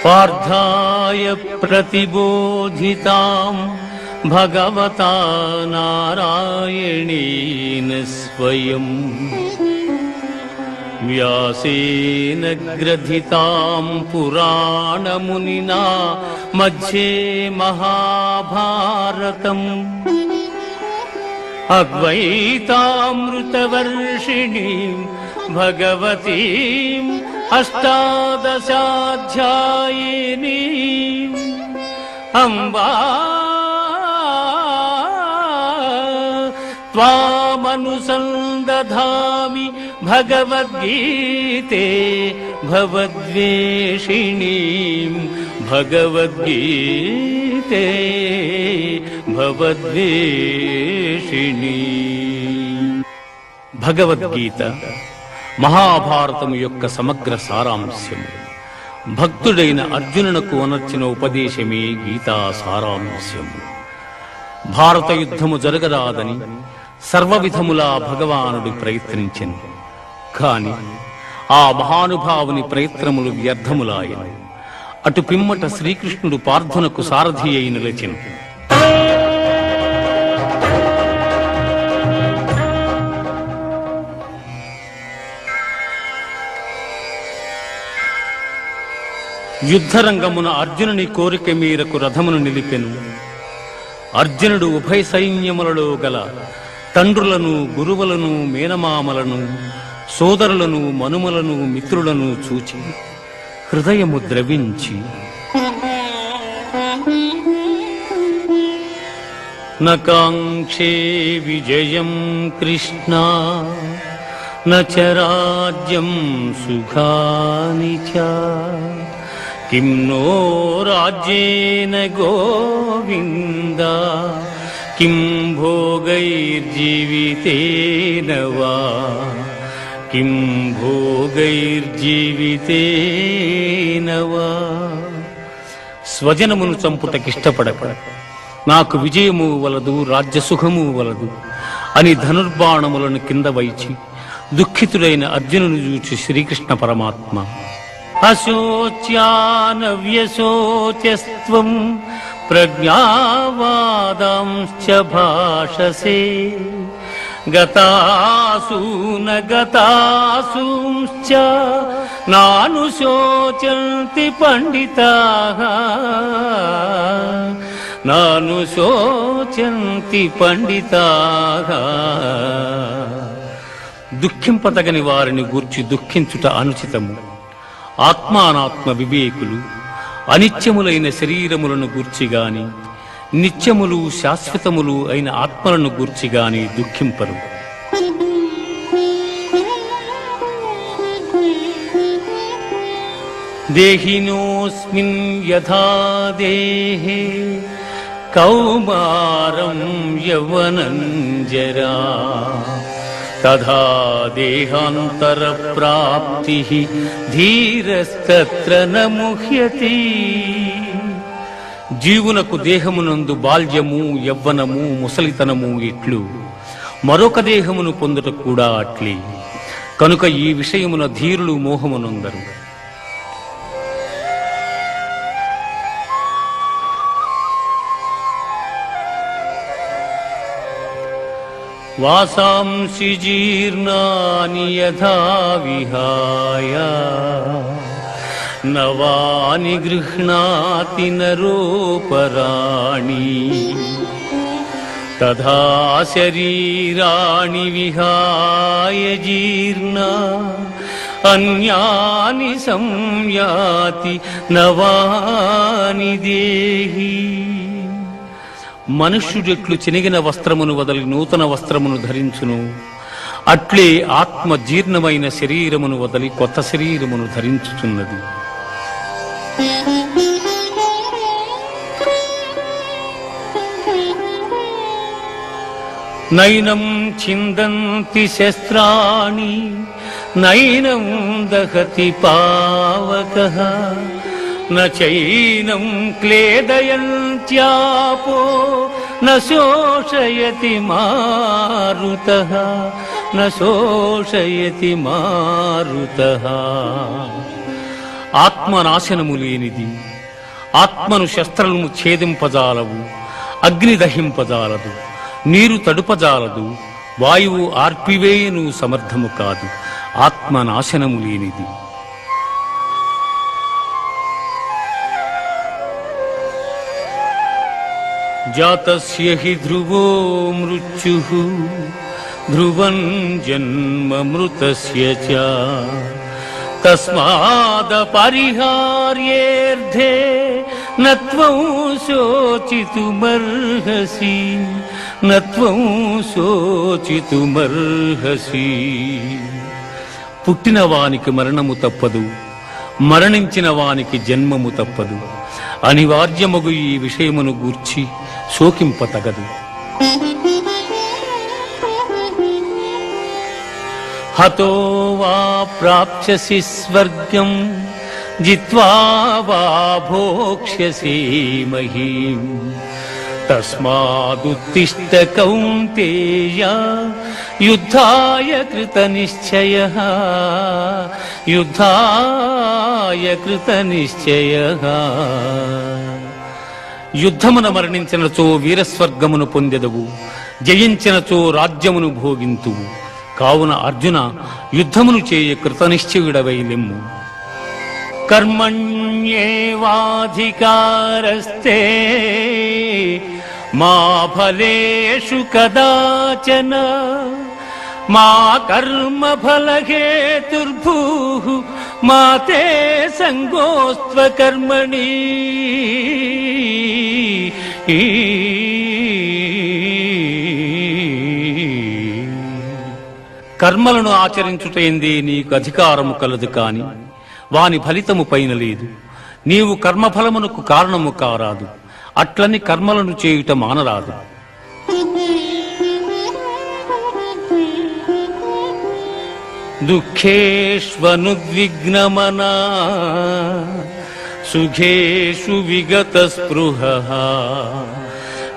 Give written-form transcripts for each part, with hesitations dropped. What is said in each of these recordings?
पार्थाय प्रतिबोधितां भगवता नारायणेन स्वयं व्यासेन ग्रथितां पुराणमुनिना मध्ये महाभारतम् अद्वैतामृतवर्षिणीं भगवतीम् अष्टादशाध्यायिनीम् अम्बा त्वामनुसन्दधामि भगवद्गीते भवद्वेषिणीं भगवद्गीते भवद्वेषिणी। భగవద్గీత మహాభారతము యొక్క సమగ్ర సారాంశము. భక్తుడైన అర్జునునకు అనర్చిన ఉపదేశమే గీతా సారాంశము. భారత యుద్ధము జరగరాదని సర్వవిధములా భగవానుడు ప్రయత్నించెను. కాని ఆ మహానుభావుని ప్రయత్నములు వ్యర్థములాయను. అటు పిమ్మట శ్రీకృష్ణుడు పార్థునకు సారథి అయి నిలిచెను. యుద్ధరంగమున అర్జునుని కోరిక మేరకు రథమును నిలిపెను. అర్జునుడు ఉభయ సైన్యములలో గల తండ్రులను, గురువులను, మేనమామలను, సోదరులను, మనుమలను, మిత్రులను చూచి హృదయము ద్రవించి నకాంక్షే విజయం కృష్ణ నచ రాజ్యం సుఖాని చ కిం నో రాజ్యేన గోవింద కిం భోగైర్జీవితేన వా కిం భోగైర్జీవితేన వా. స్వజనమును చంపుటకిష్టపడక నాకు విజయము వలదు, రాజ్యసుఖము వలదు అని ధనుర్బాణములను కింద వైచి దుఃఖితుడైన అర్జునుని చూచి శ్రీకృష్ణ పరమాత్మ అశోచ్యానవ్యశోచ్యస్త్వం ప్రజ్ఞావాదాంశ్చ భాషసే గతాసూన గతాసూంశ్చ నానుశోచంతి పండితాః నానుశోచంతి పండితాః. దుఃఖింపతగని వారిని గూర్చి దుఃఖించుట అనుచితము. ఆత్మానాత్మ వివేకులు అనిత్యములైన శరీరములను గూర్చిగాని, నిత్యములు శాశ్వతములు అయిన ఆత్మలను గూర్చిగాని దుఃఖింపరు. దేహినోస్మిన్ యథా దేహే కౌమారం యవ్వనం జరా తథా దేహాంతర ప్రాప్తి ధీరస్తత్ర న ముహ్యతి. జీవునకు దేహమునందు బాల్యము, యవ్వనము, ముసలితనము ఇట్లు మరొక దేహమును పొందుట కూడా అట్లే. కనుక ఈ విషయమున ధీరులు మోహమునందరు. వాసాంసి జీర్ణాని యథా విహాయ నవాని గృహ్ణాతి నరోపరాణి తథా శరీరాణి విహాయ జీర్ణా అన్యాని సంయాతి నవాని దేహి. మనుష్యుడెట్లు చినిగిన వస్త్రమును వదలి నూతన వస్త్రమును ధరించును, అట్లే ఆత్మ జీర్ణమైన శరీరమును వదలి కొత్త శరీరమును ధరించుచున్నది. నైనం ఛిందంతి శస్త్రాణి నైనం దహతి పావకః నైనం క్లేదయంత్యాపో న శోషయతి మారుతః న శోషయతి మారుతః. ఆత్మనాశనము లేనిది. ఆత్మను శస్త్రము ఛేదింపజాలవు, అగ్ని దహింపజాలదు, నీరు తడుపజాలదు, వాయువు ఆర్పివేయను సమర్థము కాదు. ఆత్మనాశనము లేనిది. జాతస్య హి ధ్రువో మృత్యుః ధ్రువం జన్మ మృతస్య చ తస్మాదపరిహార్యేర్థే నత్వం శోచితుమర్హసి నత్వం శోచితుమర్హసి. పుట్టిన వానికి మరణము తప్పదు, మరణించిన వానికి జన్మము తప్పదు. అనివార్యమగు ఈ విషయమును గూర్చి శోకింపతగదు. హతో వా ప్రాప్స్యసి స్వర్గం జిత్వా వా భోక్ష్యసి మహీం తస్మాదుత్తిష్ఠ కౌంతేయ యుద్ధాయ కృతనిశ్చయః యుద్ధాయ కృతనిశ్చయః. యుద్ధమున మరణించినచో వీరస్వర్గమును పొందెదవు, జయించినచో రాజ్యమును భోగింతువు. కావున అర్జున, యుద్ధమును చేయ కృతనిశ్చయుడవై లెమ్ము. కర్మణ్యేవాధికారస్తే మా ఫలేషు కదాచన మా కర్మ ఫలహేతుర్భూః మా తే సంగోస్త్వ కర్మణి. కర్మలను ఆచరించుటైందే నీకు అధికారము కలదు, కాని వాని ఫలితము పైన లేదు. నీవు కర్మఫలమునకు కారణము కారాదు, అట్లని కర్మలను చేయుట మానరాదు. దుఃఖేష్వనుద్విగ్నమనా సుఖేషు విగత స్పృహః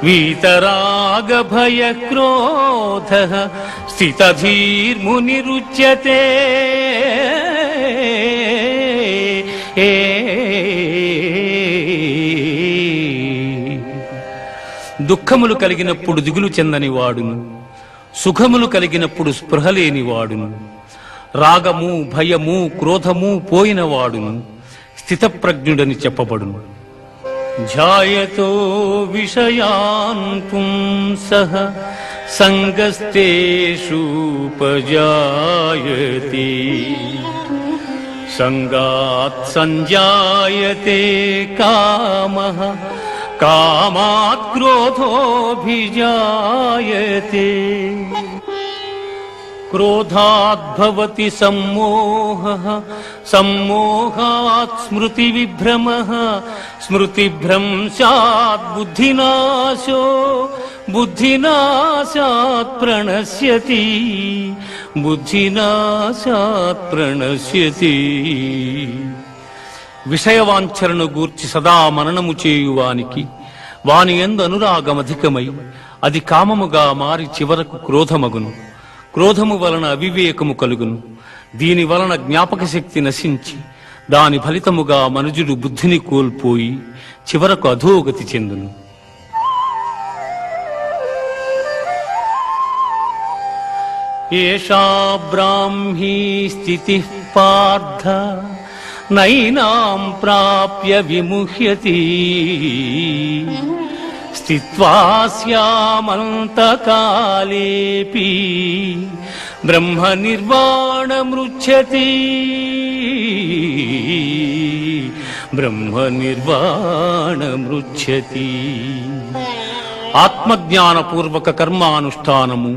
వీతరాగ భయ క్రోధః స్థితధీర్మునిరుచ్యతే. దుఃఖములు కలిగినప్పుడు దిగులు చెందని వాడును, సుఖములు కలిగినప్పుడు స్పృహ లేని వాడును, రాగము భయము క్రోధము పోయిన వాడును స్థితప్రజ్ఞుడని చెప్పబడును. ఝాయతో విషయాన్ పుంసః సంగస్తేషూపజాయతే సంగాత్ సంజాయతే కామః కామాత్ క్రోధోభిజాయతే. క్రోధాద్భవతి సమ్మోహః సమ్మోహాత్ స్మృతి విభ్రమః స్మృతిభ్రంశాత్ బుద్ధినాశో బుద్ధినాశాత్ ప్రణశ్యతి బుద్ధినాశాత్ ప్రణశ్యతి. విషయవాంఛలను గూర్చి సదా మననము చేయువానికి వాని యందు అనురాగమధికమై అది కామముగా మారి చివరకు క్రోధమగును. క్రోధము వలన అవివేకము కలుగును. దీని వలన జ్ఞాపక శక్తి నశించి దాని ఫలితముగా మనుజుడు బుద్ధిని కోల్పోయి చివరకు అధోగతి చెందును. ఏషా బ్రాహ్మీ స్థితిః పార్థ నైనాం ప్రాప్య విముహ్యతి స్థిత్వా స్యామంతకాలేపి బ్రహ్మ నిర్వాణమృచ్ఛతి బ్రహ్మ నిర్వాణమృచ్ఛతి. ఆత్మజ్ఞానపూర్వక కర్మానుష్ఠానము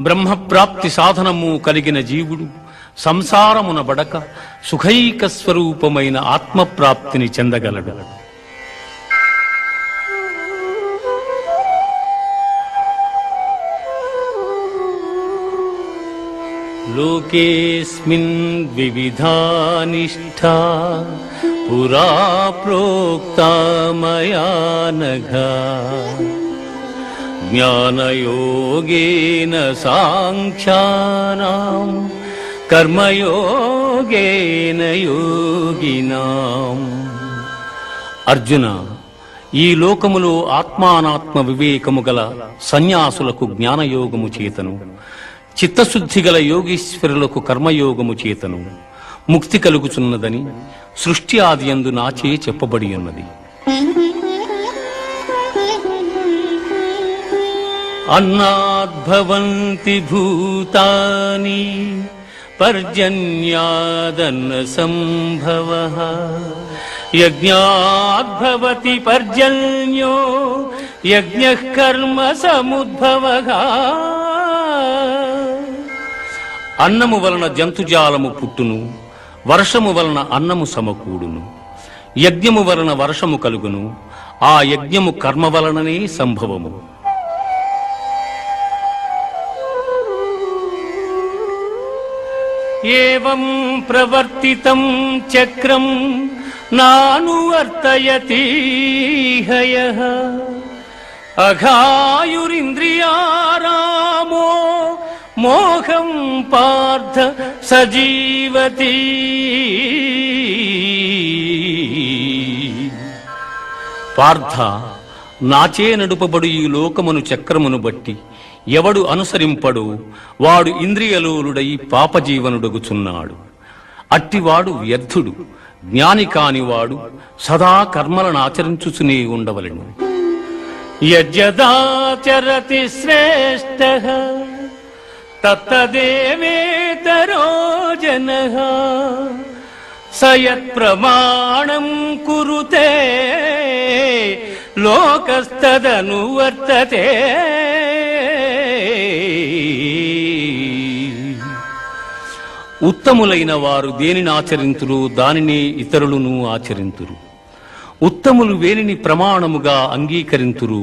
బ్రహ్మప్రాప్తి సాధనము కలిగిన జీవుడు సంసారమున బడక సుఖైక స్వరూపమైన ఆత్మప్రాప్తిని చెందగలడు. లోకేస్మిన్ వివిధా నిష్ఠా పురా ప్రోక్తా మయా నఘ జ్ఞానయోగేన సాంఖ్యానాం కర్మయోగేన యోగినాం. అర్జున, ఈ లోకములో ఆత్మానాత్మ వివేకము గల సన్యాసులకు జ్ఞానయోగము చేతను, చిత్తశుద్ధి గల యోగీశ్వరులకు కర్మయోగము చేతను ముక్తి కలుగుచున్నదని సృష్టి ఆది యందు నాచే చెప్పబడి ఉన్నది. అన్నాద్భవంతి భూతాని పర్జన్యాదన్న సంభవః యజ్ఞాద్భవతి పర్జన్యో యజ్ఞః కర్మ సముద్భవః. అన్నము వలన జంతుజాలము పుట్టును, వర్షము వలన అన్నము సమకూడును, యజ్ఞము వలన వర్షము కలుగును, ఆ యజ్ఞము కర్మ వలననే సంభవము. ఏవం ప్రవర్తితం చక్రం నానువర్తయతి హయః అఘాయురింద్రియారామో మోహం పార్థ సజీవతి. పార్థ, నాచే నడుపబడు ఈ లోకమును చక్రమును బట్టి ఎవడు అనుసరింపడు వాడు ఇంద్రియలోలుడై పాపజీవనుడగుచున్నాడు. అట్టివాడు వ్యర్థుడు. జ్ఞాని కానివాడు సదా కర్మలను ఆచరించుచునే ఉండవలెను. యజ్జదాచరతి శ్రేష్ఠః తత్తదేవేతరో జనః సయత్ ప్రమాణం కురుతే లోకస్తదనువర్తతే. ఉత్తములైన వారు దేనిని ఆచరింతురు దానిని ఇతరులను ఆచరింతురు. ఉత్తములు వేనిని ప్రమాణముగా అంగీకరింతురు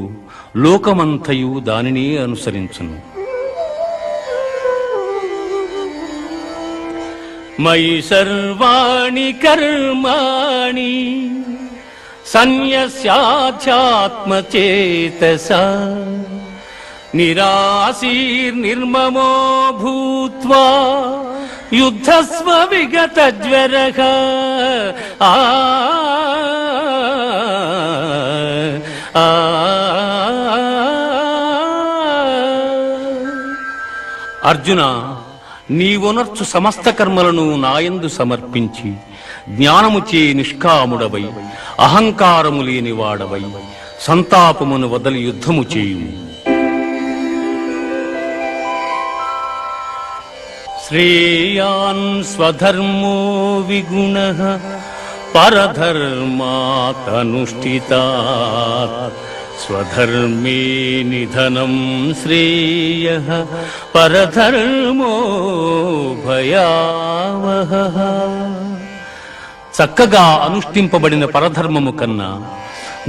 లోకమంతయు దానినే అనుసరించును. మయి సర్వాణి కర్మాణి సన్యస్యాధ్యాత్మచేతసా నిరాశీర్నిర్మమో భూత్వా యుద్ధస్వ విగతజ్వరః. అర్జున, నీవొనర్చు సమస్త కర్మలను నాయందు సమర్పించి జ్ఞానముచే నిష్కాముడవై అహంకారము లేనివాడవై సంతాపమును వదలి యుద్ధము చేయుము. శ్రేయాన్ స్వధర్మో విగుణః పరధర్మాతనుష్ఠితాత్ స్వధర్మే నిధనం శ్రేయః పరధర్మో భయావహః. చక్కగా అనుష్ఠింపబడిన పరధర్మము కన్నా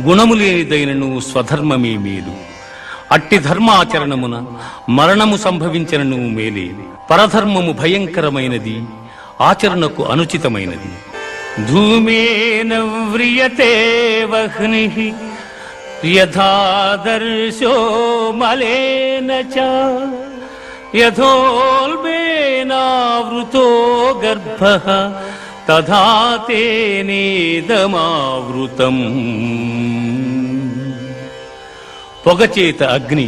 గుణము లేనిదైనను స్వధర్మమే మేలు. అట్టి ధర్మాచరణమున మరణము సంభవించనను మేలే. పరధర్మము భయంకరమైనది, ఆచరణకు అనుచితమైనది. ధూమేన వ్రియతే వహ్నిః యథాదర్శో మలేన చ యథోల్బేనావృతో గర్భః తథా తేనేదమావృతం. పొగచేత అగ్ని,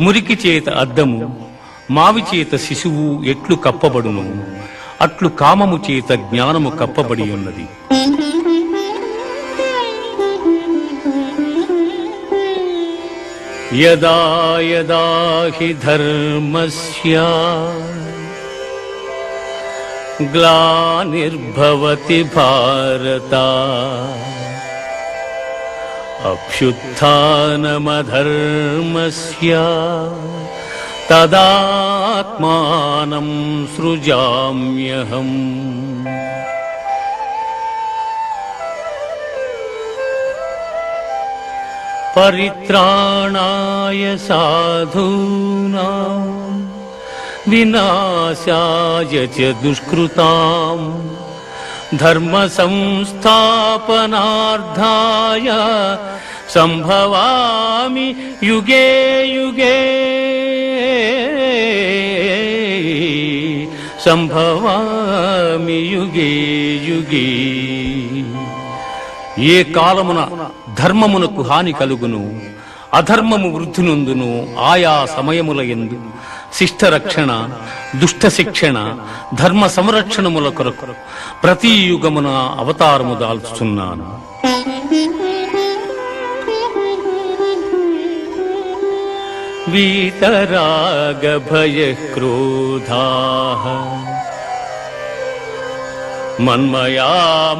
మురికి చేత అద్దము, మావి చేత శిశువు ఎట్లు కప్పబడును అట్లు కామము చేత జ్ఞానము కప్పబడి ఉన్నది. యదా యదా హి ధర్మస్య గ్లానిర్భవతి భారత అభ్యుత్థానమధర్మస్య తదాత్మానం సృజామ్యహం. పరిత్రాణాయ సాధూనాం వినాశాయ చ దుష్కృతాం ధర్మ సంస్థాపనార్థాయ సంభవామి యుగే యుగే సంభవామి యుగే యుగే. ఏ కాలమున ధర్మమునకు హాని కలుగును, అధర్మము వృద్ధి నొందును, ఆయా సమయముల యందు శిష్ట రక్షణ, దుష్ట శిక్షణ, ధర్మ సంరక్షణముల కొరకు ప్రతి యుగమున అవతారము దాల్చుతున్నాను. వీతరాగ భయ క్రోధాః మన్మయా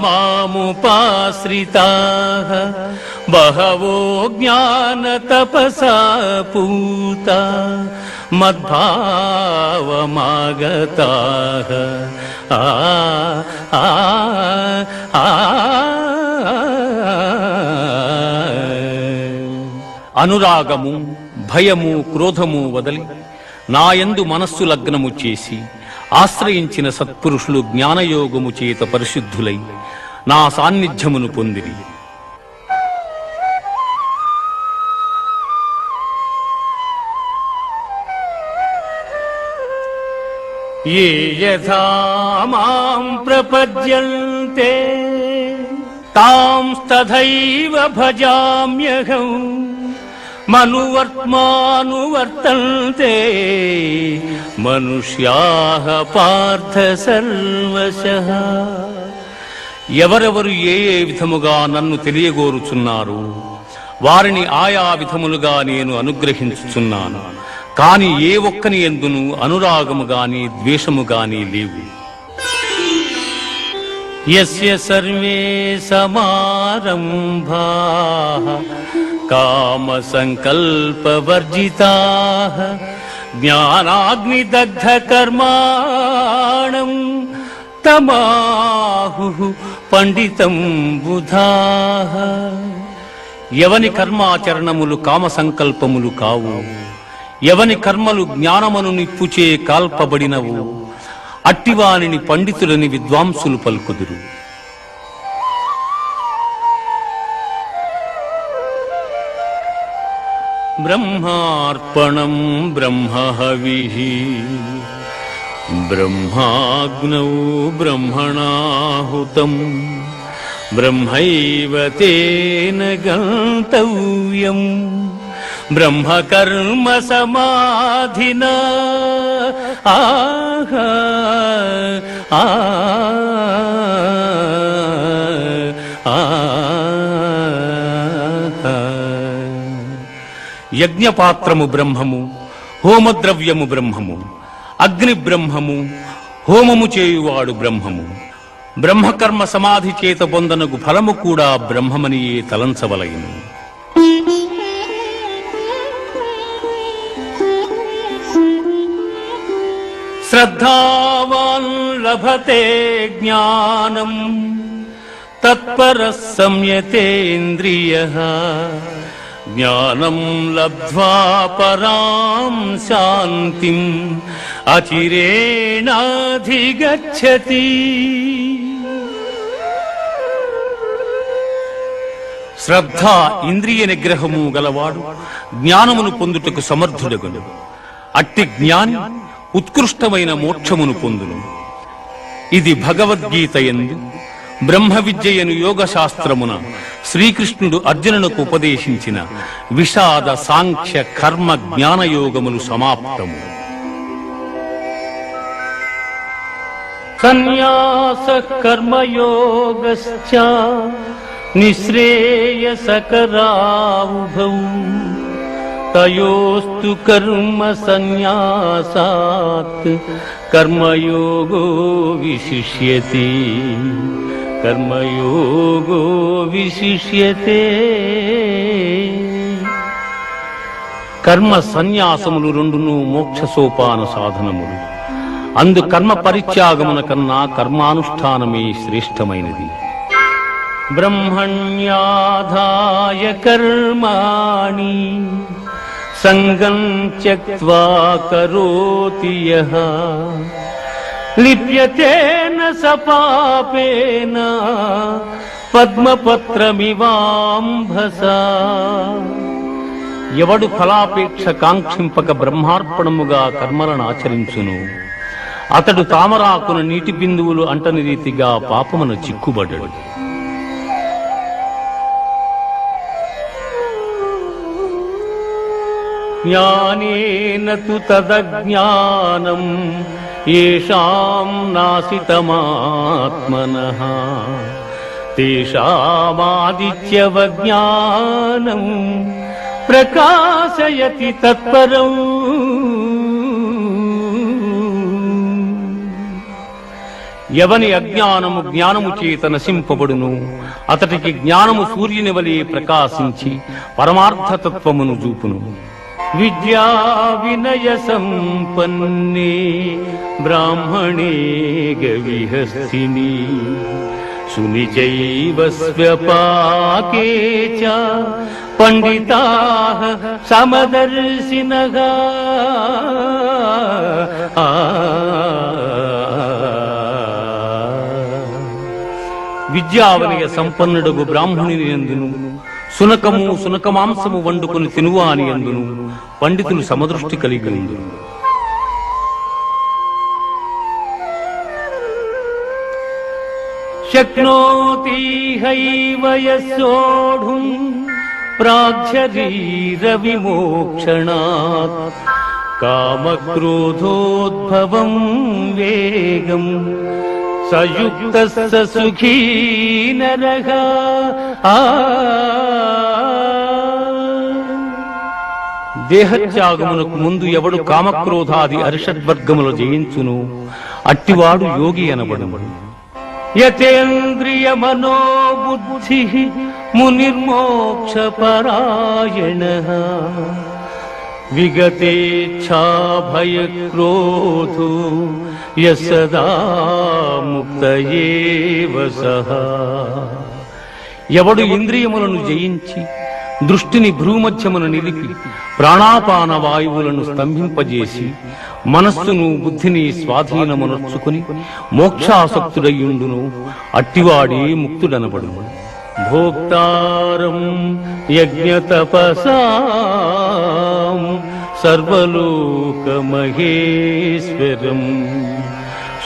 మాముపాశ్రితాః బహవో జ్ఞాన తపసా పూతా మద్భావమాగతాః. అనురాగము, భయము, క్రోధము వదలి నాయందు మనస్సు లగ్నము చేసి ఆశ్రయించిన సత్పురుషులు జ్ఞానయోగము చేత పరిశుద్ధులై నా సాన్నిధ్యమును పొందిరి. ఏ యథా మాం ప్రపద్యంతే తాంస్తథైవ భజామ్యహం మనువర్త్మానువర్తంతే మనుష్యాః పార్థ సర్వశః. ఎవరెవరు ఏ ఏ విధముగా నన్ను తెలియగోరుచున్నారు వారిని ఆయా విధములుగా నేను అనుగ్రహించుచున్నాను. కాని ఏ ఒక్కని యందును అనురాగము గాని ద్వేషము గాని లేవు. యస్య సర్వే సమారంభాః కామ సంకల్పవర్జితాః జ్ఞానాగ్నిదగ్ధ కర్మాణం తమాహుః పండితం బుధాః. ఎవని కర్మాచరణములు కామ సంకల్పములు కావు, ఎవని కర్మలు జ్ఞానమను నిప్పుచే కాల్పబడినవు అట్టివానిని పండితులని విద్వాంసులు పలుకుదురు. బ్రహ్మార్పణం బ్రహ్మహవిః బ్రహ్మాగ్నౌ బ్రహ్మణాహుతం బ్రహ్మైవ తేన గంతవ్యం బ్రహ్మకర్మ సమాధినా. యజ్ఞపాత్రము బ్రహ్మము, హోమద్రవ్యము బ్రహ్మము, అగ్ని బ్రహ్మము, హోమము చేయువాడు బ్రహ్మము. బ్రహ్మకర్మ సమాధి చేత పొందనగు ఫలము కూడా బ్రహ్మమనియే తలంచవలయును. శ్రద్ధావాన్ లభతే జ్ఞానం తత్పరః సంయతేంద్రియః జ్ఞానం లబ్ధ్వా పరాం శాంతిం అచిరేణాధిగచ్చతి. శ్రద్ధ ఇంద్రియ నిగ్రహము గలవాడు జ్ఞానమును పొందుటకు సమర్థుడగును. అట్టి జ్ఞాని ఉత్కృష్టమైన మోక్షమును పొందును. ఇది భగవద్గీత యందు బ్రహ్మ విద్యయను యోగ శాస్త్రమున శ్రీకృష్ణుడు అర్జునునకు ఉపదేశించిన విషాద సాంఖ్య కర్మ జ్ఞానయోగములు సమాప్తము. సన్యాస కర్మయోగశ్చ నిశ్రేయసకరావుభౌ తయోస్తు కర్మ సన్యాసాత్ కర్మయోగో విశిష్యతే. కర్మయోగో విశిష్యతే. కర్మ సన్యాసములు రెండును మోక్ష సోపాన సాధనములు. అందు కర్మ పరిత్యాగమున కన్నా కర్మానుష్ఠానమే శ్రేష్టమైనది. బ్రహ్మణ్యాధాయ కర్మాణి సంగం త్యక్త్వా కరోతి యః లిప్యతేన స పాపేన పద్మపత్రమివాంభసా. ఎవడు ఫలాపేక్ష కాంక్షింపక బ్రహ్మార్పణముగా కర్మలను ఆచరించును అతడు తామరాకున నీటి బిందువులు అంటని రీతిగా పాపమున చిక్కుబడ్డాడు. జ్ఞానేన తు తదజ్ఞానం యేషాం నాసితమాత్మనః తేషామాదిత్యవజ్ఞానం ప్రకాశయతి తత్పరం. ఎవని అజ్ఞానము జ్ఞానము చేత నశింపబడును అతడికి జ్ఞానము సూర్యుని వలె ప్రకాశించి పరమార్థతత్వమును చూపును. విద్యా వినయ సంపన్నే బ్రాహ్మణే గవిహస్తిని సునిచైవ స్వ్యపాకే చ పండితాః సమదర్శినః. విద్యావనయ సంపన్నుడగు బ్రాహ్మణుని యందును సునకము సునకమాంసము వండుకుని తినువాని యందును పండితులు సమదృష్టి కలిగి ఉండు. శక్నోతి హైవ యస్సోఢుం ప్రాగ్శరీర విమోక్షణాత్ కామక్రోధోద్భవం వేగం సయుక్తస్స సుఖీ నరః. దేహత్యాగమునకు ముందు ఎవడు కామక్రోధాది అరిషడ్వర్గములు జయించును అట్టివాడు యోగి అనబడును. యతేంద్రియ మనోబుద్ధి మునిర్మోక్ష పరాయణః విగతేచ్ఛా భయక్రోధో యసదా ముక్త ఏవ సః. ఎవడు ఇంద్రియములను జయించి దృష్టిని భ్రూమధ్యమున నిలిపి ప్రాణాపాన వాయువులను స్తంభింపజేసి మనస్సును బుద్ధిని స్వాధీనమునర్చుకుని మోక్షాసక్తుడయ్యుండును అట్టివాడే ముక్తుడనబడును. భోక్తారం యజ్ఞతపసాం సర్వలోకమహేశ్వరం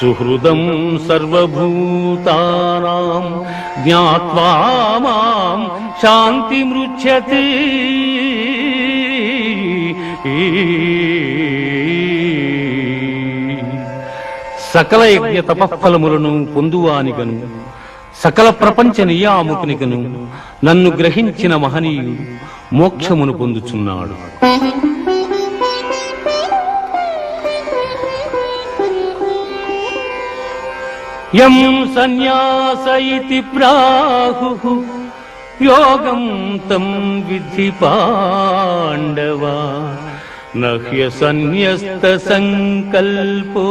సుహృదం సర్వభూతానాం జ్ఞాత్వా మాం శాంతిమృచ్యతే. సకల యజ్ఞ తపఫలములను పొందువానిగను సకల ప్రపంచ నియామకునిగను నన్ను గ్రహించిన మహనీయుడు మోక్షమును పొందుచున్నాడు. యం సన్యాస ఇతి ప్రాహుః యోగం తం విద్ధి పాండవ నహ్య సన్యస్త సంకల్పో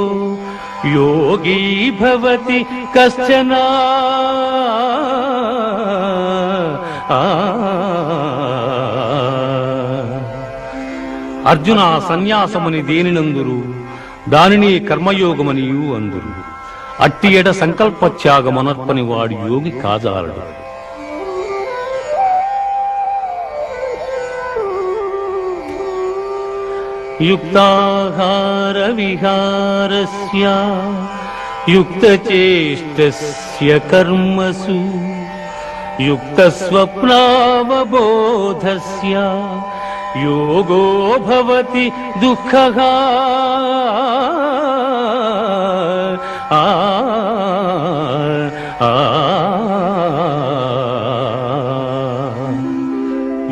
యోగీ భవతి కశ్చన. అర్జున సన్యాసమని దేనినందురు దానిని కర్మయోగమనియు అందురు. అట్టి ఎడ సంకల్పత్యాగమనర్పని వాడు యోగి కాజాలడు. యుక్తాహార విహారస్య యుక్తచేష్టస్య కర్మసు యుక్తస్వప్నావబోధస్య యోగో భవతి దుఃఖః.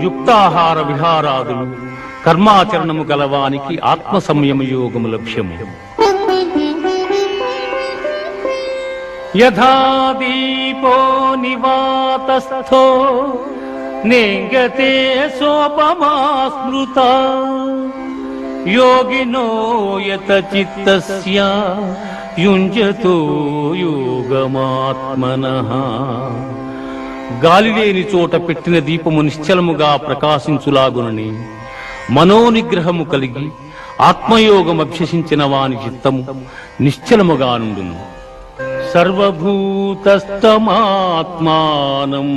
యుక్తాహార విహారాదులు కర్మాచరణము గలవానికి ఆత్మ సంయమ యోగము లక్ష్యము. యథా దీపో నివాతస్థో నేంగతే సోపమా స్మృతా యోగినో యత చిత్తస్య యుంజతో యోగమాత్మనః. గాలిలేని చోట పెట్టిన దీపము నిశ్చలముగా ప్రకాశించులాగునని మనోనిగ్రహము కలిగి ఆత్మయోగం అభ్యసించిన వాని చిత్తము నిశ్చలముగా నుండును. సర్వభూతస్తమాత్మానం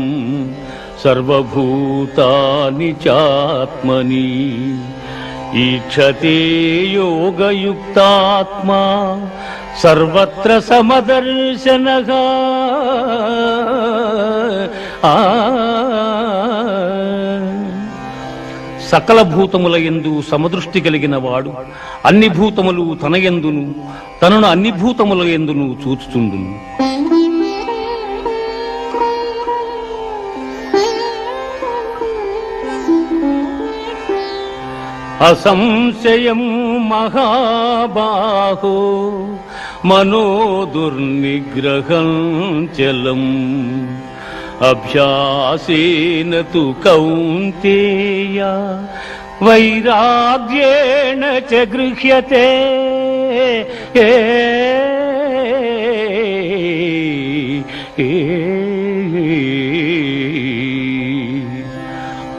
సర్వభూతాని చాత్మని ఈక్షతే యోగయుక్తాత్మా సర్వత్ర సమదర్శనః సకల భూతముల యందు సమదృష్టి కలిగిన వాడు అన్ని భూతములు తన యందును తనను అన్ని భూతముల యందును చూచుచుండును. అసంశయం మహాబాహో మనోదుర్నిగ్రహం చలం అభ్యాసేన తు కౌంతేయ వైరాగ్యేణ చ గృహ్యతే.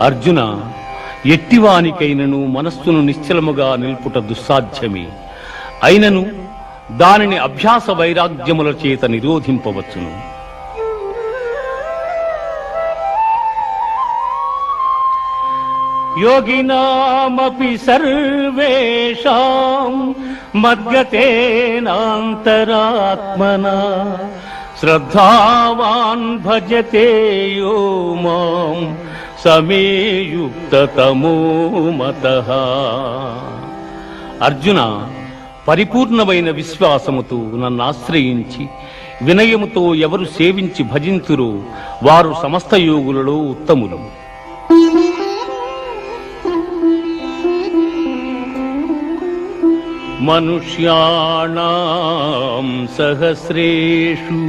అర్జున, ఎట్టివానికైనను మనస్సును నిశ్చలముగా నిల్పుట దుస్సాధ్యమే. అయినను దానిని అభ్యాస వైరాగ్యముల చేత నిరోధింపవచ్చును. యోగినామపి సర్వేషాం మద్గతేనాంతరాత్మనా శ్రద్ధావాన్ భజతే యో మాం సమే యుక్తతమో మతః. అర్జున, పరిపూర్ణమైన విశ్వాసముతో నన్ను ఆశ్రయించి వినయముతో ఎవరు సేవించి భజింతురో వారు సమస్త యోగులలో ఉత్తములు. మనుష్యాణాం సహస్రేషు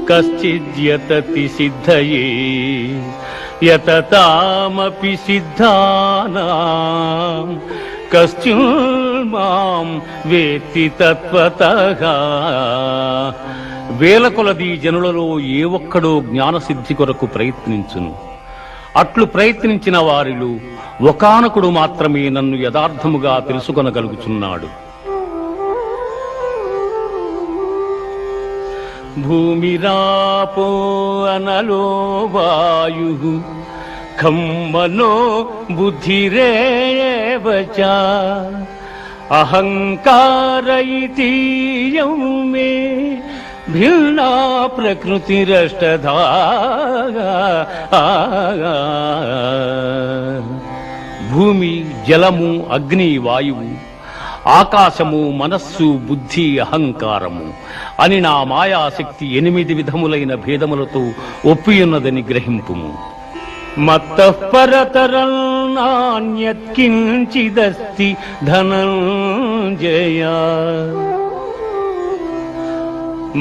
కశ్చిద్యతతి సిద్ధయే యతతామపి సిద్ధానాం కశ్చిన్మాం వేత్తి తత్వతః. వేల కొలది జనులలో ఏ ఒక్కడో జ్ఞానసిద్ధి కొరకు ప్రయత్నించును. అట్లు ప్రయత్నించిన వారిలో ఒకానకుడు మాత్రమే నన్ను యథార్థముగా తెలుసుకొనగలుగుచున్నాడు. భూమిరాపో అనలో వాయుః ఖం మనో బుద్ధిరేవ చ అహంకార ఇతీయం మే భిన్నా ప్రకృతిరష్టధా. భూమి, జలము, అగ్ని, వాయువు, ఆకాశము, మనస్సు, బుద్ధి, అహంకారము అని నా మాయాశక్తి 8 విధములైన భేదములతో ఒప్పియున్నదని గ్రహింపుము. మత్తః పరతరం నాన్యత్ కించిదస్తి ధనంజయ.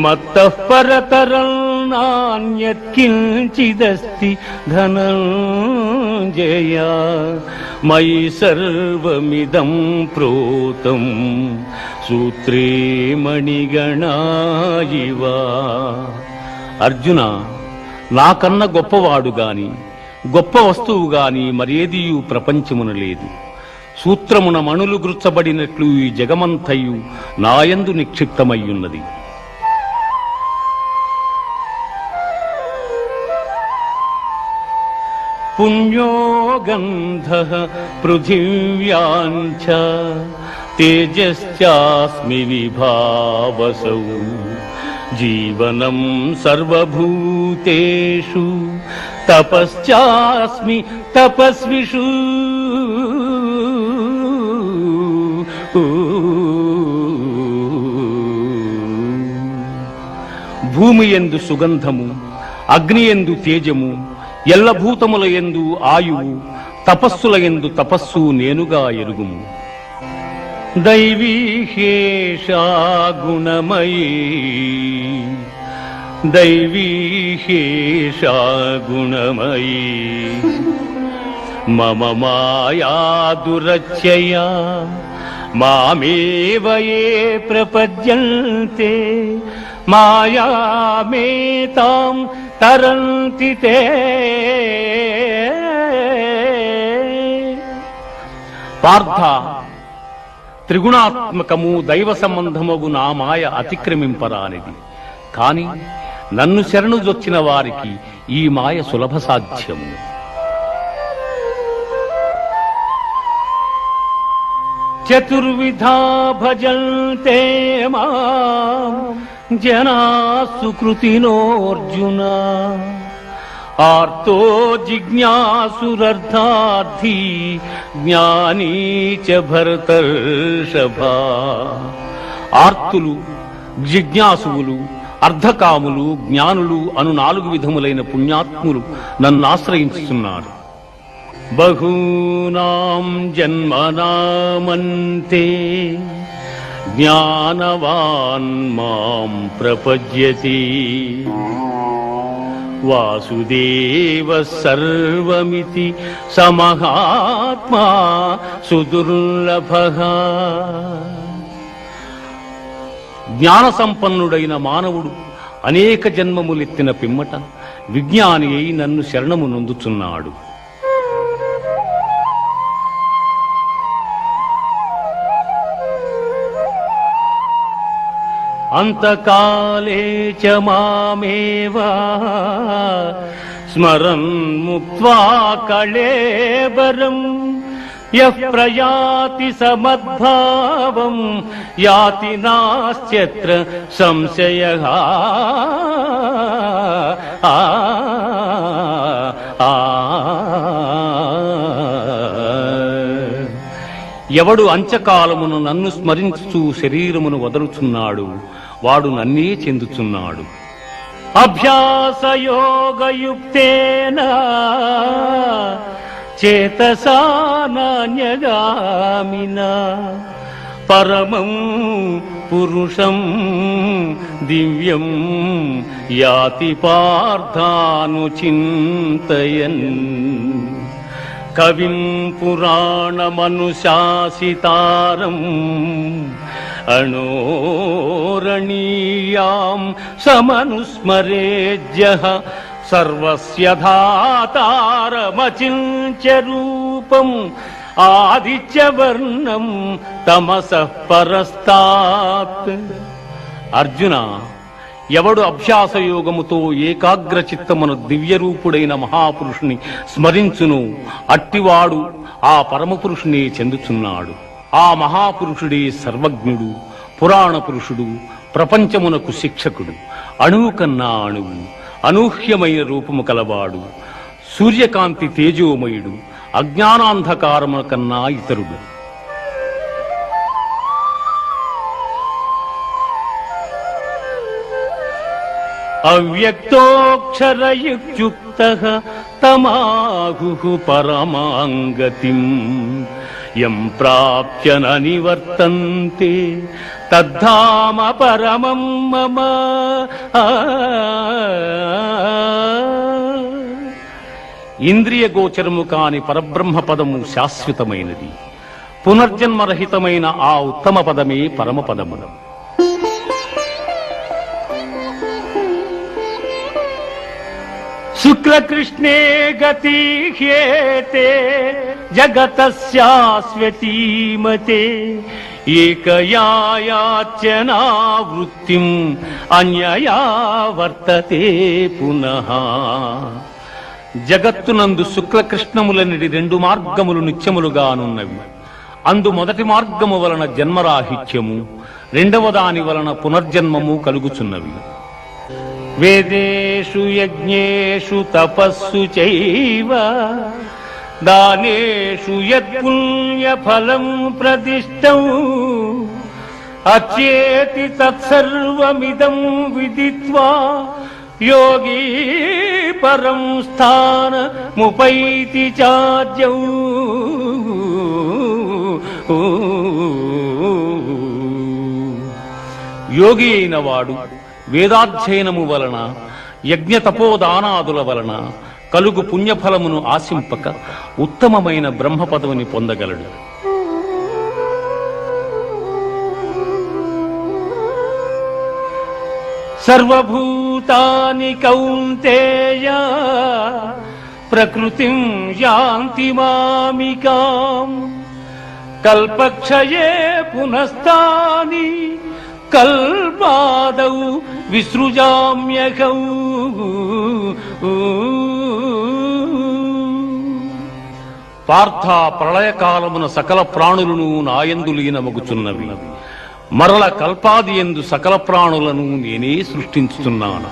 మత్తః పరతరం నాన్యత్ కించిదస్తి ధనంజయ. మయి సర్వమిదం ప్రోతం సూత్రే మణిగణా ఇవ. అర్జున, నాకన్న గొప్పవాడు గాని గొప్ప వస్తువు గాని మరేదియు ప్రపంచమున లేదు. సూత్రమున మణులు గుర్చబడినట్లు ఈ జగమంతయు నాయందు నిక్షిప్తమయ్యున్నది. పుణ్యో గంధః పృథివ్యాञ्च తేజశ్చాస్మి విభావసౌ. జీవనం సర్వభూతేషు తపశ్చాస్మి తపస్విషు. భూమి యందు సుగంధము, అగ్ని యందు తేజము, ఎల్లభూతముల యందు ఆయువు, తపస్సుల యందు తపస్సు నేనుగా ఎరుగుము. దైవీహేషా గుణమయీ దైవీహేషా గుణమయీ మమ మాయా దురత్యయా మామేవ యే ప్రపద్యంతే మాయామేతాం తరంతి తే. పార్థ, త్రిగుణాత్మకము దైవ సంబంధమగు నా మాయ అతిక్రమింపరానిది. కాని నన్ను శరణుజొచ్చిన వారికి ఈ మాయ సులభ సాధ్యము. చతుర్విధా భజంతే మాం జనా సుకృతినోర్జున ఆర్తో జిజ్ఞాసురర్థార్థి జ్ఞానీ చ భరతర్షభా. ఆర్తులు, జిజ్ఞాసువులు, అర్ధకాములు, జ్ఞానులు అను 4 విధములైన పుణ్యాత్ములు నన్ను ఆశ్రయించుతున్నారు. బహూనాం జన్మనామంతే జ్ఞానవాన్ మాం ప్రపద్యతి వాసుదేవ సర్వమితి సమహాత్మా సుదుర్లభః. జ్ఞాన సంపన్నుడైన మానవుడు అనేక జన్మములెత్తిన పిమ్మట విజ్ఞాని అయి నన్ను శరణము నొందుచున్నాడు. అంతకాలే చ మామేవ స్మరన్ ముక్త్వా కళేబరం యః ప్రయాతి సమద్భావం యాతి నాస్త్యత్ర సంశయః. ఎవడు అంచకాలమును నన్ను స్మరించుచూ శరీరమును వదలుచున్నాడు వాడు నన్నే చెందుచున్నాడు. అభ్యాసయోగయుక్తేన చేతసా నాన్యగామినా పరమం పురుషం దివ్యం యాతి పార్థానుచింతయన్. కవిం పురాణమనుశాసితారం అణోరణీయాం సమనుస్మరేజ్యః సర్వస్య ధాతారమచింత్య రూపం ఆదిత్యవర్ణం తమసః పరస్తాత్. అర్జున, ఎవడు అభ్యాసయోగముతో ఏకాగ్ర చిత్తమున దివ్యరూపుడైన మహాపురుషుని స్మరించును అట్టివాడు ఆ పరమపురుషుని చెందుచున్నాడు. ఆ మహాపురుషుడే సర్వజ్ఞుడు, పురాణ పురుషుడు, ప్రపంచమునకు శిక్షకుడు, అణువు కన్నా అణువు, అనూహ్యమైన రూపము కలవాడు, సూర్యకాంతి తేజోమయుడు, అజ్ఞానాంధకారము కన్నా ఇతరుడు. అవ్యక్తోక్షరయుక్తః తమాహుః పరమాంగతిం యం ప్రాప్య న నివర్తంతే తద్ధామ పరమం మమ. ఇంద్రియ గోచరము కాని పరబ్రహ్మ పదము శాశ్వతమైనది. పునర్జన్మరహితమైన ఆ ఉత్తమ పదమే పరమపదము. శుక్లకృష్ణే గతి హ్యేతే జగతస్యాస్వతీమతే ఏకయాయాచ్యనావృత్తిం అన్యయా వర్తతే పునః. జగత్తునందు శుక్లకృష్ణములనిడి 2 మార్గములు నిత్యములుగానున్నవి. అందు మొదటి మార్గము వలన జన్మరాహిత్యము, రెండవ దాని వలన పునర్జన్మము కలుగుచున్నవి. వేదేషు యజ్ఞేషు తపస్సు చైవ దానేషు యత్పుణ్యఫలం ప్రదిష్టం అచ్యేతి తత్సర్వమిదం విదిత్వా యోగీ పరం స్థానముపైతి చాద్యౌ. యోగి అయిన వాడు వేదాధ్యయనము వలన, యజ్ఞ తపోదానాదుల వలన కలుగు పుణ్యఫలమును ఆశింపక ఉత్తమమైన బ్రహ్మ పదవిని పొందగలడు. సర్వభూతాని కౌంతేయ ప్రకృతిం యాంతి మామికాం కల్పక్షయే పునస్తాని కల్పాదౌ విసృజామ్యహం. పార్థ ప్రళయకాలమున సకల ప్రాణులను నాయందు లీనమగుచున్నవి. మరల కల్పాది యందు సకల ప్రాణులను నేనే సృష్టించుతున్నాను.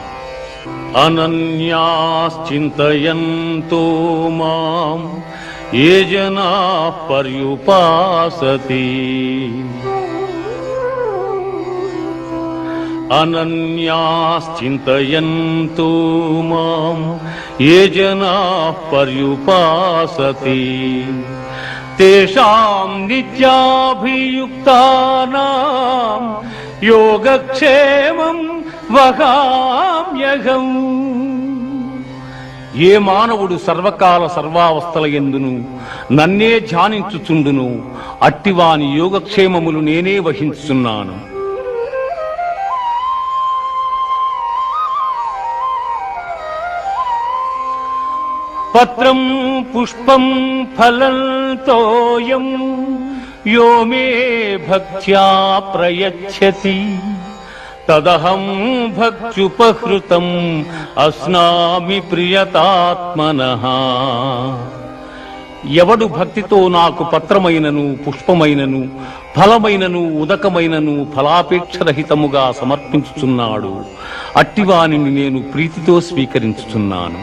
అనన్యాశ్చింతయంతో మాం ఏ జనా పర్యుపాసతే అనన్యాశ్చింతయంతో మాం ఏ జనా పర్యుపాసతే తేషాం నిత్యాభియుక్తానాం యోగక్షేమం వహామ్యహం. ఏ మానవుడు సర్వకాల సర్వావస్థల యందును నన్నే ధ్యానించుచుండును అట్టివాని యోగక్షేమములు నేనే వహించుచున్నాను. పత్రం పుష్పం ఫలం తోయం యో మే భక్త్యా ప్రయచ్చతి తదహం భక్త్యుపహృతం అస్నామి ప్రియతాత్మనః. ఎవడు భక్తితో నాకు పత్రమైనను పుష్పమైనను ఫలమైనను ఉదకమైనను ఫలాపేక్షరహితముగా సమర్పించుచున్నాడు అట్టివానిని నేను ప్రీతితో స్వీకరించుచున్నాను.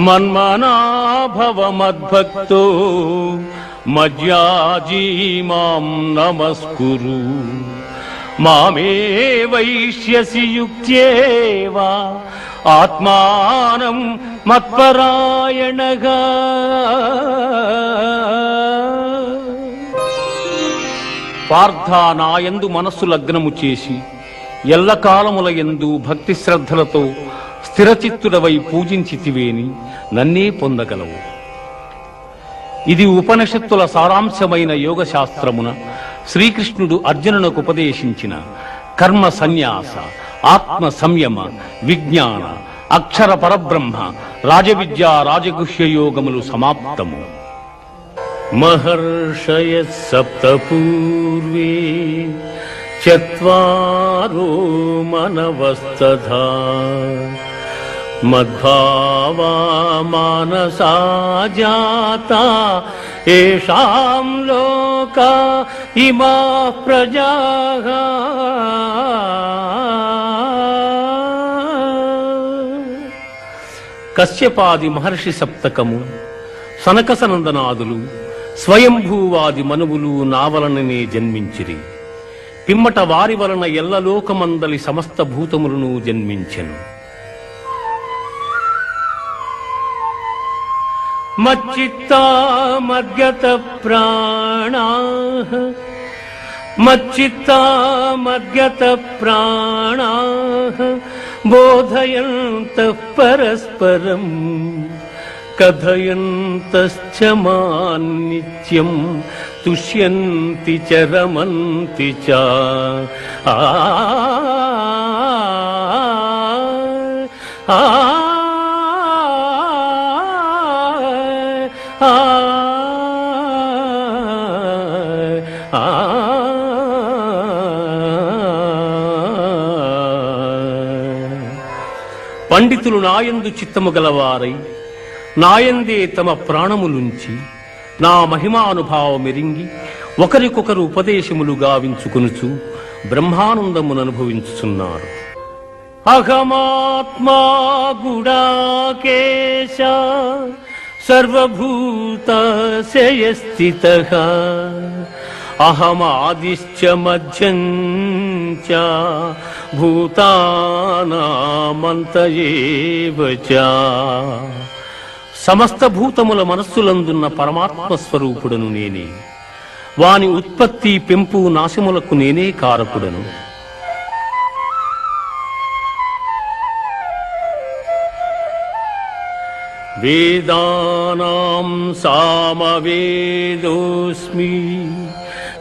మన్మనా భవ మద్భక్తో మజ్యాజీ మాం నమస్కురు మామే వైష్యసి యుక్త్యేవా ఆత్మానం మత్పరాయణగా. పార్థ నాయందు మనస్సు లగ్నము చేసి ఎల్లకాలముల యందు భక్తి శ్రద్ధలతో స్థిరచిత్తుడవై పూజించితివేని నన్నే పొందగలవు. ఇది ఉపనిషత్తుల సారాంశమైన యోగశాస్త్రమున శ్రీకృష్ణుడు అర్జునునకు ఉపదేశించిన కర్మ సన్యాస, ఆత్మ సంయమ, విజ్ఞాన, అక్షర పరబ్రహ్మ, రాజవిద్య, రాజగుహ్య యోగములు సమాప్తము. మహర్షయ సప్త పూర్వే చత్వారో మనవస్తథా మద్భావా మానసా జాతా ఏషాం లోకా ఇమాః ప్రజాః. కశ్యపాది మహర్షి సప్తకము, సనకసనందనాదులు, స్వయంభూవాది మనువులు నా వలననే జన్మించిరి. పిమ్మట వారి వలన ఎల్లలోకమందలి సమస్త భూతములను జన్మించెను. మచ్చిత్తా మద్గత ప్రాణాః మచ్చిత్తా మద్గత ప్రాణాః బోధయంతః పరస్పరం కథయంతశ్చ మాం నిత్యం తుష్యంతి చ రమంతి చ. పండితులు నాయందు చిత్తము గలవారై నాయందే తమ ప్రాణములుంచి నా మహిమానుభావమెరింగి ఒకరికొకరు ఉపదేశములు గావించుకొనుచు బ్రహ్మానందమును అనుభవించుచున్నారు. అహమాత్మా గుడాకేశ సర్వభూతశయ స్థితః అహమాదిశ్చ మధ్యం చ భూతానామంత ఏవ చ. సమస్త భూతముల మనస్సులందున్న పరమాత్మ స్వరూపుడను నేనే. వాని ఉత్పత్తి, పెంపు, నాశములకు నేనే కారకుడను. వేదానాం సామవేదోస్మి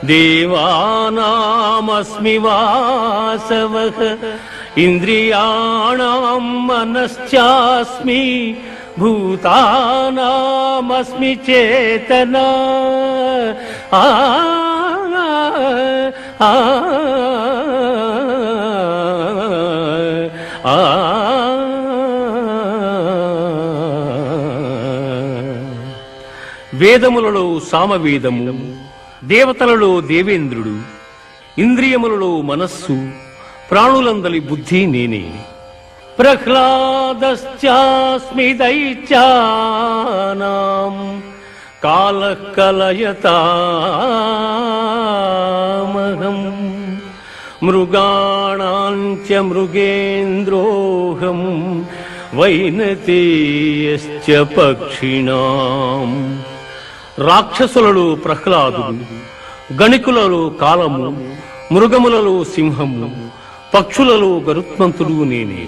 దేవానామస్మి వాసవః ఇంద్రియాణాం మనశ్చాస్మి భూతానామస్మి చేతనా. ఆ వేదములలో సామవేదము, దేవతలలో దేవేంద్రుడు, ఇంద్రియములలో మనస్సు, ప్రాణులందలి బుద్ధి నేనే. ప్రహ్లాదశ్చాస్మి దైత్యానాం కాలః కలయతామహం మృగాణాం చ మృగేంద్రోహం వైనతేయశ్చ పక్షిణాం. రాక్షసులలో ప్రహ్లాదుడు, గణికులలో కాలము, మృగములలో సింహము, పక్షులలో గరుత్మంతుడు నేనే.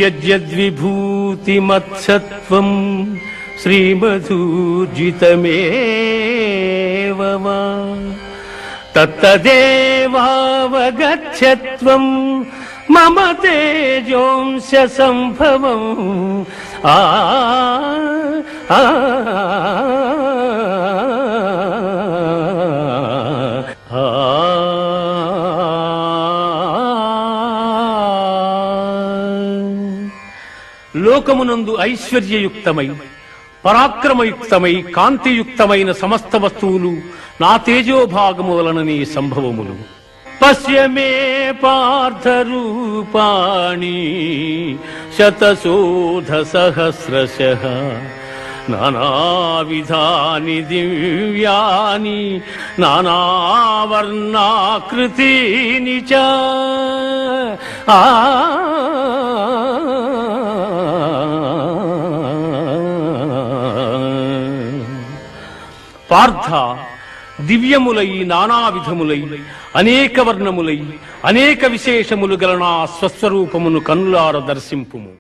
యద్యద్విభూతిమత్సత్వం శ్రీమధూర్జితమేవ వా తత్తదేవావగచ్చత్వం మమ తేజోంశ సంభవం. ఆ లోకమునందు ఐశ్వర్యయుక్తమై, పరాక్రమయుక్తమై, కాంతియుక్తమైన సమస్త వస్తువులు నా తేజోభాగము వలననే సంభవములు. పశ్య మే పార్థ రూపాణి శతశోధ సహస్రశః నానావిధాని దివ్యాని నానావర్ణాకృతీని చ. పార్థ, దివ్యములై నానావిధములై అనేక వర్ణములై అనేక విశేషములు గల నా స్వస్వరూపమును కన్నులార దర్శింపుము.